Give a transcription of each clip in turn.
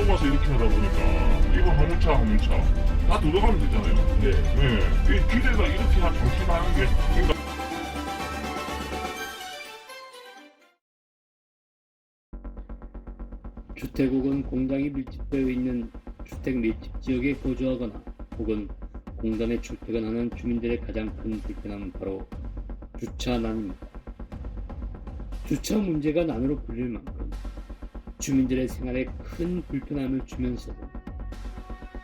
좁아서 이렇게 하다 보니까 이거 화물차 다 들어가면 되잖아요. 네. 네. 이 길에다 이렇게 방치하는 게 그러니까 주택 혹은 공장이 밀집되어 있는 주택 밀집 지역에 거주하거나 혹은 공단에 출퇴근하는 주민들의 가장 큰 불편함은 바로 주차난입니다. 주차 문제가 난으로 불릴 만큼 주민들의 생활에 큰 불편함을 주면서도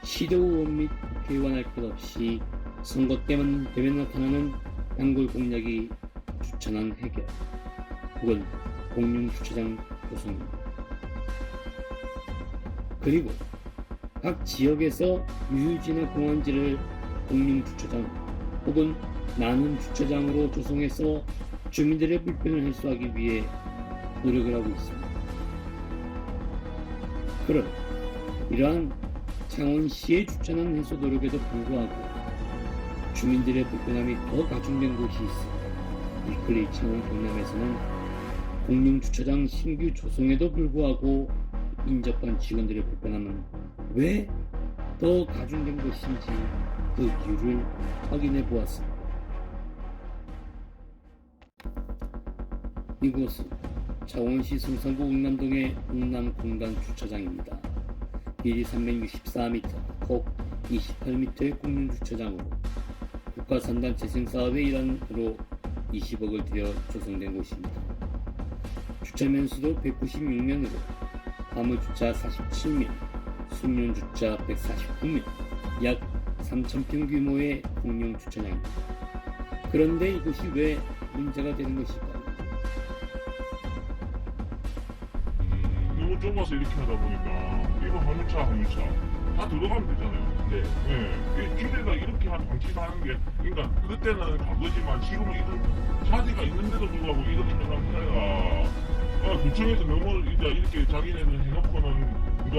시도 의원 및 국회의원 할 것 없이 선거 때만 되면 나타나는 단골 공약이 주차난 해결 혹은 공용주차장 조성입니다. 그리고 각 지역에서 유휴지나 공원지를 공용주차장 혹은 나눔 주차장으로 조성해서 주민들의 불편을 해소하기 위해 노력을 하고 있습니다. 그러나 이러한 창원시의 주차난 해소 노력에도 불구하고 주민들의 불편함이 더 가중된 곳이 있습니다. 위클리 창원 경남에서는 공용주차장 신규 조성에도 불구하고 인접한 직원들의 불편함은 왜 더 가중된 것인지 그 이유를 확인해 보았습니다. 이곳은 창원시 성산구 웅남동의 웅남공단 주차장입니다. 길이 364m, 폭 28m의 공용주차장으로 국가산단 재생사업의 일환으로 20억을 들여 조성된 곳입니다. 주차면수도 196면으로 화물주차 47면, 승용주차 149면, 약 3,000평 규모의 공용주차장입니다. 그런데 이것이 왜 문제가 되는 것일까요? 너무 좁아서 이렇게 하다 보니까 이거 화물차 다 들어가면 되잖아요. 네. 네. 이 길에다 이렇게 방치하는 게 그러니까 그때는 과거지만 지금은 이런 차지가 있는데도 불구하고 이렇게 하는 거야. 구청에서 너무 이제 이렇게 자기네들 해놓고는 그러니까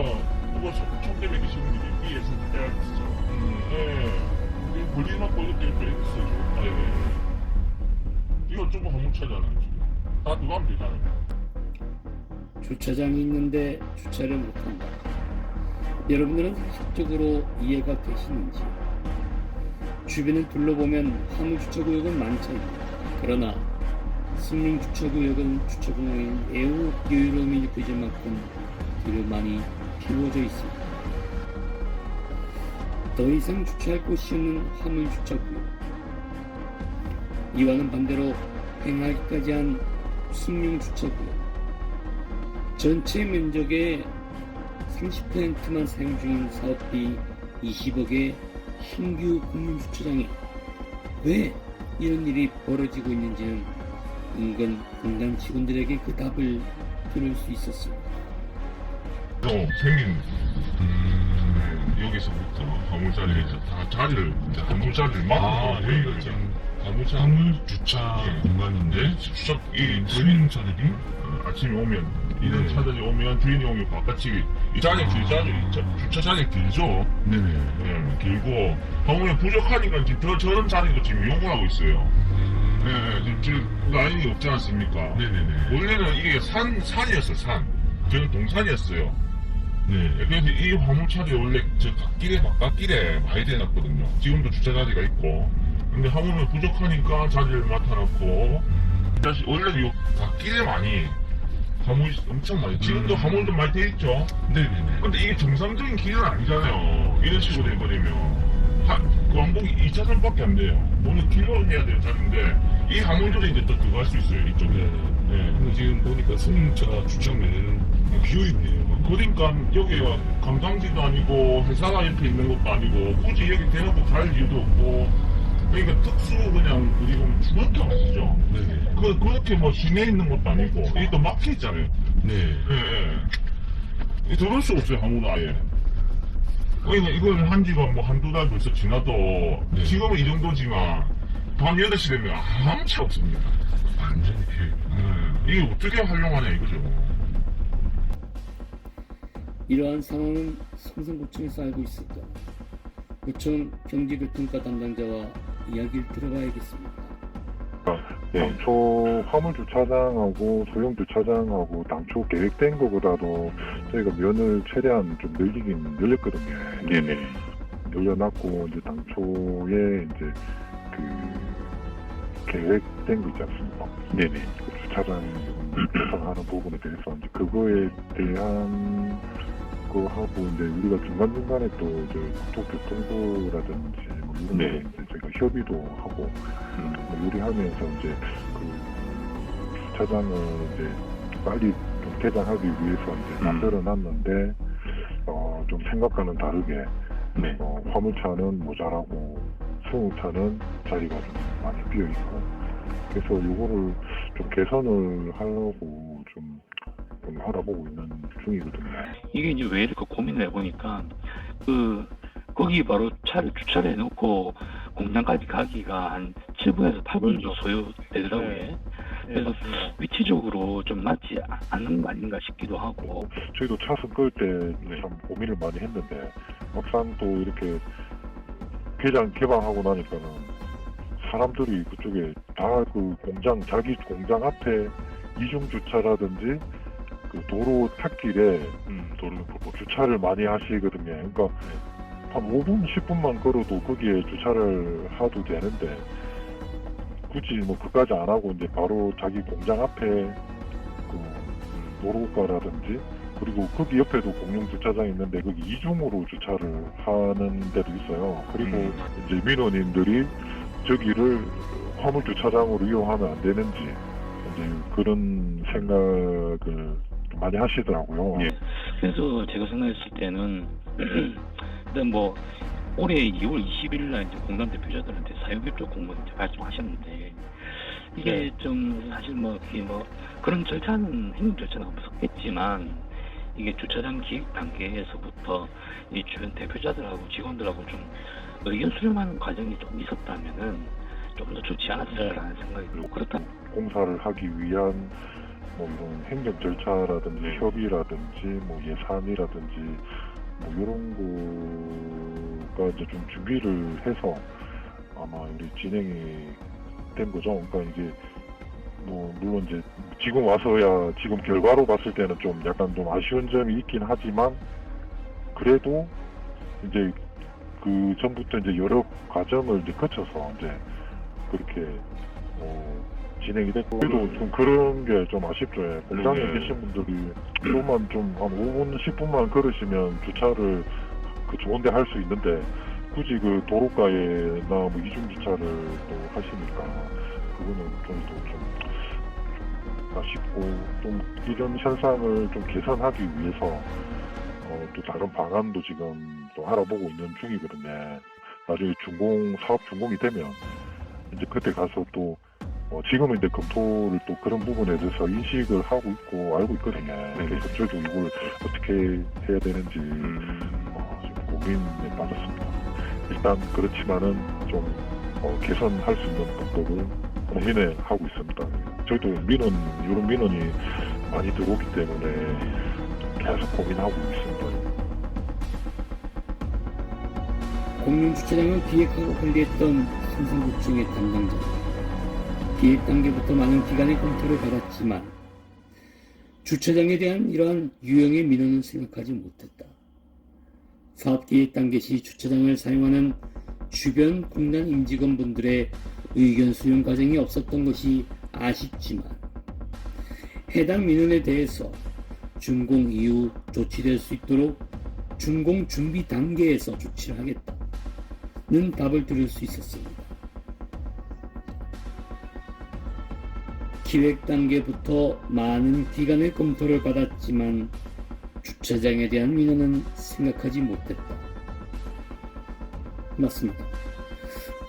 누가 총 때문에 계시는 분이 위에서 해야겠죠. 네. 볼일 맞고 이렇게 했어요. 네. 이거 좁은 화물차잖아요. 지금. 다 들어가면 되잖아요. 주차장이 있는데 주차를 못한다. 여러분들은 상식적으로 이해가 되시는지? 주변을 둘러보면 화물주차구역은 많잖아요. 그러나 승용주차구역은 주차공간이 매우 여유로움이 느껴질 만큼 뒤로 많이 비워져 있습니다. 더 이상 주차할 곳이 없는 화물주차구역. 이와는 반대로 행하기까지 한 승용주차구역. 전체 면적의 30%만 사용 중인 사업비 20억의 신규 공용주차장에 왜 이런 일이 벌어지고 있는지는 인근 공단 직원들에게 그 답을 들을 수 있었습니다. 생긴 여기서부터 화물자리에서 다 자리를 이제 화물자리를 막고 여기가 지금 화물차 주차 네. 공간인데 수석 이 주인 차들이 아침에 오면 이런 네. 차들이 오면 주인이 오면 바깥이 이 자리 주차 자리 길죠. 네네. 네, 길고 화물이 부족하니까 지금 저런 자리도 지금 이용을 하고 있어요. 네, 지금 라인이 없지 않습니까? 네네네. 원래는 이게 산이었어 산. 저는 동산이었어요. 네. 그래서 이 화물차들이 원래 저 바깥길에 많이 대놨거든요. 지금도 주차 자리가 있고. 근데 화물은 부족하니까 자리를 맡아놓고. 다시 원래 요 갓길에 많이 화물이 엄청 많이. 지금도 화물도 많이 돼 있죠. 네네네. 근데 이게 정상적인 길은 아니잖아요. 이런 식으로 돼버리면. 왕복이 2차선밖에 안 돼요. 오늘 길로 해야 될 자리인데 이 화물들이 이제 또 들어갈 수 있어요. 이쪽에. 네. 근데 지금 보니까 승용차 주차면은 비어있네요. 그러니까 여기가 관광지도 아니고 회사가 옆에 있는 것도 아니고 굳이 여기 대놓고 갈 이유도 없고 그러니까 특수 그냥 우리 보면 중학교 아시죠? 네네. 그렇게 뭐 시내에 있는 것도 아니고 이게 또 막혀 있잖아요. 네. 예. 들어올 수 없어요 아무도 아예. 그러니까 이걸 한 지가 뭐 한두 달 벌써 지나도 네. 지금은 이 정도지만 밤 8시 되면 아무 차 없습니다. 완전히 비어있고. 이게 어떻게 활용하냐 이거죠. 이러한 상황은 성산구청에서 알고 있을까? 구청 경기교통과 담당자와 이야기를 들어봐야겠습니다. 당초 화물 주차장하고 소형 주차장하고 당초 계획된 것보다도 저희가 면을 최대한 좀 늘렸거든요. 네네. 늘려놨고 이제 당초에 이제 그 계획된 거 있지 않습니까? 네네. 그 주차장 하는 부분에 대해서 이제 그거에 대한 거 하고 이제 우리가 중간중간에 또 이제 국토교통부라든지 뭐 이런 네. 거 이제 저희가 협의도 하고 뭐 요리하면서 이제 그 주차장을 이제 빨리 좀 개장하기 위해서 이제 만들어 놨는데 좀 생각과는 다르게 네. 화물차는 모자라고 승용차는 자리가 좀 많이 비어 있고 그래서 요거를 좀 개선을 하려고 좀 알아보고 있는 중이거든요. 이게 이제 왜 이렇게 고민을 해보니까 거기 바로 차를 주차를 해놓고 공장까지 가기가 한 7분에서 8분 정도 소요되더라고요. 네. 그래서 위치적으로 좀 맞지 않는 거 아닌가 싶기도 하고. 저희도 차선 끌 때 참 고민을 많이 했는데 막상 또 이렇게 개방하고 나니까는 사람들이 그쪽에 다 그 자기 공장 앞에 이중 주차라든지 그 도로 찻길에 도로 주차를 많이 하시거든요. 그러니까 한 5분, 10분만 걸어도 거기에 주차를 하도 되는데 굳이 뭐 그까지 안 하고 이제 바로 자기 공장 앞에 그 도로가라든지 그리고 거기 옆에도 공용 주차장이 있는데 거기 이중으로 주차를 하는 데도 있어요. 그리고 이제 민원인들이 저기를 화물 주차장으로 이용하면 안 되는지 이제 그런 생각을 좀 많이 하시더라고요. 예. 그래서 제가 생각했을 때는 일단 뭐 올해 2월 20일 날 이제 공단 대표자들한테 사유협조 공문 이제 발송하셨는데 이게 좀 사실 뭐 이게 뭐 그런 절차는 행정 절차는 없었겠지만 이게 주차장 기획 단계에서부터 이 주변 대표자들하고 직원들하고 좀 의견 수렴하는 과정이 좀 있었다면은 좀 더 좋지 않았을까라는 생각이 들고 그렇다. 공사를 하기 위한 뭐 이런 행정 절차라든지 협의라든지 뭐 예산이라든지 뭐 이런 거가 이제 좀 준비를 해서 아마 우리 진행이 된 거죠. 그러니까 이게 뭐 물론 이제 지금 와서야 지금 결과로 봤을 때는 좀 약간 좀 아쉬운 점이 있긴 하지만 그래도 이제 그 전부터 이제 여러 과정을 이제 거쳐서 이제 그렇게 진행이 됐고 그래도 좀 그런 게 좀 아쉽죠. 예. 공장에 계신 분들이 조금만 좀 한 5분 10분만 걸으시면 주차를 그 좋은데 할 수 있는데 굳이 그 도로가에나 뭐 이중 주차를 또 하시니까 그거는 좀 아쉽고 좀 이런 현상을 좀 개선하기 위해서 또 다른 방안도 지금 또 알아보고 있는 중이거든요. 나중에 사업 준공이 되면 이제 그때 가서 또 지금은 이제 검토를 또 그런 부분에 대해서 인식을 하고 있고 알고 있거든요. 그래서 저도 이걸 어떻게 해야 되는지 지금 고민에 빠졌습니다. 일단 그렇지만은 좀 개선할 수 있는 방법을 고민해 하고 있습니다. 저희도 이런 민원이 많이 들어오기 때문에 계속 고민하고 있습니다. 공용 주차장을 기획하고 관리했던 삼성구청의 담당자. 기획 단계부터 많은 기관의 검토를 받았지만 주차장에 대한 이러한 유형의 민원은 생각하지 못했다. 사업 기획 단계 시 주차장을 사용하는 주변 공단 임직원분들의 의견 수용 과정이 없었던 것이 아쉽지만 해당 민원에 대해서 준공 이후 조치될 수 있도록 준공 준비 단계에서 조치를 하겠다는 답을 들을 수 있었습니다. 기획 단계부터 많은 기관의 검토를 받았지만 주차장에 대한 민원은 생각하지 못했다. 맞습니다.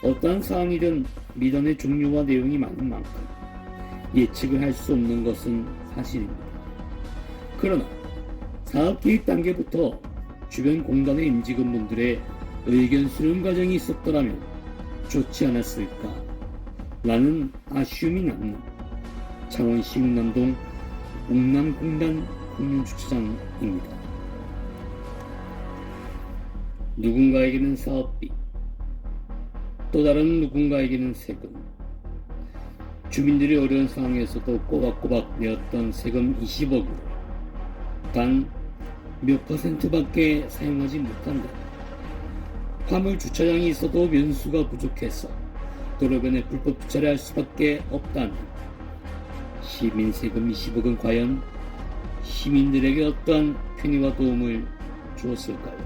어떠한 사안이든 민원의 종류와 내용이 많은 만큼 예측을 할 수 없는 것은 사실입니다. 그러나 사업 기획 단계부터 주변 공단의 임직원분들의 의견 수렴 과정이 있었더라면 좋지 않았을까 라는 아쉬움이 남는 창원시 웅남동 웅남공단 공용주차장입니다. 누군가에게는 사업비, 또 다른 누군가에게는 세금. 주민들이 어려운 상황에서도 꼬박꼬박 내었던 세금 20억으로 단 몇 %밖에 사용하지 못한다. 화물 주차장이 있어도 면수가 부족해서 도로변에 불법 주차를 할 수밖에 없다는 시민 세금 20억은 과연 시민들에게 어떠한 편의와 도움을 주었을까요?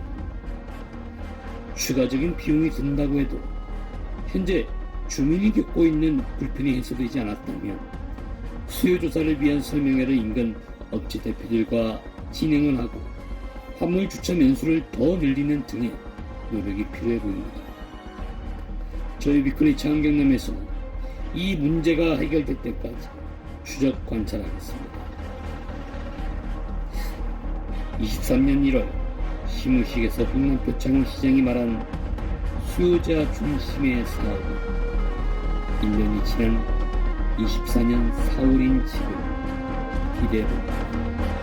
추가적인 비용이 든다고 해도 현재 주민이 겪고 있는 불편이 해소되지 않았다면 수요조사를 위한 설명회를 인근 업체 대표들과 진행을 하고 화물 주차 면수를 더 늘리는 등의 노력이 필요해 보입니다. 저희 위클리 차원경남에서는 이 문제가 해결될 때까지 추적 관찰하겠습니다. 23년 1월 시무식에서 흥남표 창원시장이 말한 수요자 중심의 사업은 1년이 지난 24년 4월인 지금 기대해봅니다.